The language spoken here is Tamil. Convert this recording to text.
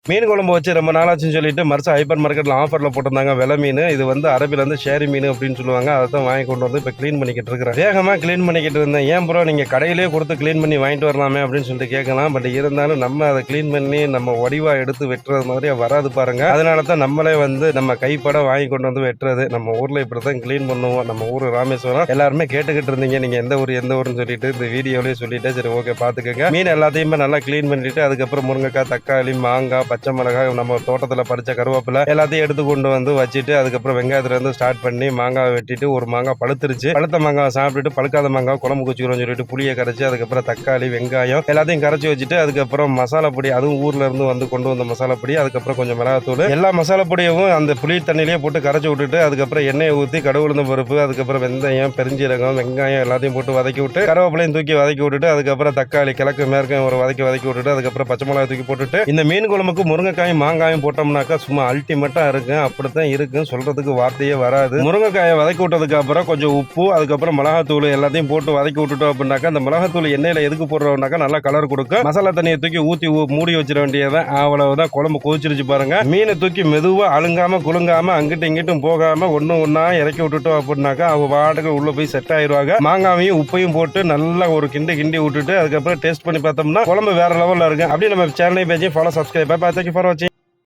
மீன் குழம்பு வச்சு ரொம்ப நாளாச்சுன்னு சொல்லிட்டு மர்சா ஹைப்பர் மார்க்கெட்டில் ஆஃபரில் போட்டிருந்தாங்க வெலை மீன். இது வந்து அரபியில் வந்து ஷேரி மீன் அப்படின்னு சொல்லுவாங்க. அதை தான் வாங்கி கொண்டு வந்து இப்போ க்ளீன் பண்ணிக்கிட்டு இருக்கிறேன். வேகமாக க்ளீன் பண்ணிக்கிட்டு இருந்தேன். ஏன் ப்ரோ நீங்கள் கடையிலேயே கொடுத்து க்ளீன் பண்ணி வாங்கிட்டு வரலாமே அப்படின்னு சொல்லிட்டு கேட்கலாம். பட் இருந்தாலும் நம்ம அதை க்ளீன் பண்ணி நம்ம வடிவாக எடுத்து வெட்டுறது மாதிரி வராது பாருங்க. அதனால தான் நம்மளே வந்து நம்ம கைப்பட வாங்கி கொண்டு வந்து வெட்டுறது. நம்ம ஊரில் இப்படி தான் க்ளீன் பண்ணுவோம். நம்ம ஊர் ராமேஸ்வரம். எல்லாருமே கேட்டுக்கிட்டு இருந்தீங்க நீங்கள் எந்த ஊருன்னு சொல்லிட்டு இந்த வீடியோலேயே சொல்லிட்டு சரி ஓகே பார்த்துக்கோங்க. மீன் எல்லாத்தையுமே நல்லா க்ளீன் பண்ணிட்டு அதுக்கப்புறம் முருங்கைக்காய், தக்காளி, மாங்காய், பச்சை மிளகாய், நம்ம தோட்டத்தில் பறிச்ச கருவேப்பிலை எல்லாத்தையும் எடுத்து கொண்டு வந்து வச்சுட்டு அதுக்கப்புறம் வெங்காயத்துல இருந்து ஸ்டார்ட் பண்ணி மாங்காய் வெட்டிட்டு ஒரு மாங்காய் பழுத்துருச்சு. பழுத்த மாங்காய் சாப்பிட்டுட்டு பழுக்காத மாங்காய் குழம்பு குச்சிக்கிறோம்னு சொல்லிட்டு புளியை கரைச்சி அதுக்கப்புறம் தக்காளி, வெங்காயம் எல்லாத்தையும் கரைச்சி வச்சுட்டு அதுக்கப்புறம் மசாலா பொடி, அதுவும் ஊர்ல இருந்து வந்து கொண்டு வந்த மசாலா பொடி, அதுக்கப்புறம் கொஞ்சம் மிளகாத்தூள், எல்லா மசாலா பொடியும் அந்த புளி தண்ணியிலேயே போட்டு கரைச்சி விட்டுட்டு அதுக்கப்புறம் எண்ணெயை ஊற்றி கடுகுளுந்த பருப்பு, அதுக்கப்புறம் வெந்தயம், பெருஞ்சீரகம், வெங்காயம் எல்லாத்தையும் போட்டு வதக்கி விட்டு கருவேப்பிலையும் தூக்கி வதக்கி விட்டுட்டு அதுக்கப்புறம் தக்காளி கிழக்கு மேற்கும் ஒரு வதக்கி விட்டுட்டு அதுக்கப்புறம் பச்சை மிளகாய் தூக்கி போட்டுட்டு இந்த மீன் குழம்புக்கு முருங்கைக்காயும் மாங்காயும் போட்டோம்னாக்கா சும்மா அல்டிமேட்டா இருக்கும். அப்படித்தான் இருக்கும், சொல்றதுக்கு வார்த்தையே வராது. முருங்கைக்காயை வதக்கி விட்டதுக்கு அப்புறம் கொஞ்சம் உப்பு, அதுக்கப்புறம் மிளகாத்தூள் எல்லாத்தையும் போட்டு வதக்கி விட்டுட்டோம் அப்படின்னாக்கா அந்த மிளகாத்தூள் எண்ணெயில எதுக்கு போடுறோம்னாக்கா நல்லா கலர் கொடுக்கும். மசாலா தண்ணியை தூக்கி ஊற்றி மூடி வச்சிட வேண்டியதான். அவ்வளவுதான், குழம்பு கொதிச்சிருச்சு பாருங்க. மீனை தூக்கி மெதுவா அழுங்காம குலுங்காம அங்கிட்டும் இங்கிட்டும் போகாம ஒன்னா இறக்கி விட்டுட்டோம் அப்படின்னாக்கா அவங்க பாட்டுக்கு உள்ள போய் செட் ஆயிடுவாங்க. மாங்காவையும் உப்பையும் போட்டு நல்லா ஒரு கிண்டி விட்டுட்டு அதுக்கப்புறம் டேஸ்ட் பண்ணி பார்த்தோம்னா குழம்பு வேற லெவல்ல இருக்கு. அப்படி நம்ம சேனலையும் பேஜையும் follow, subscribe. Bye bye. Thank you for watching.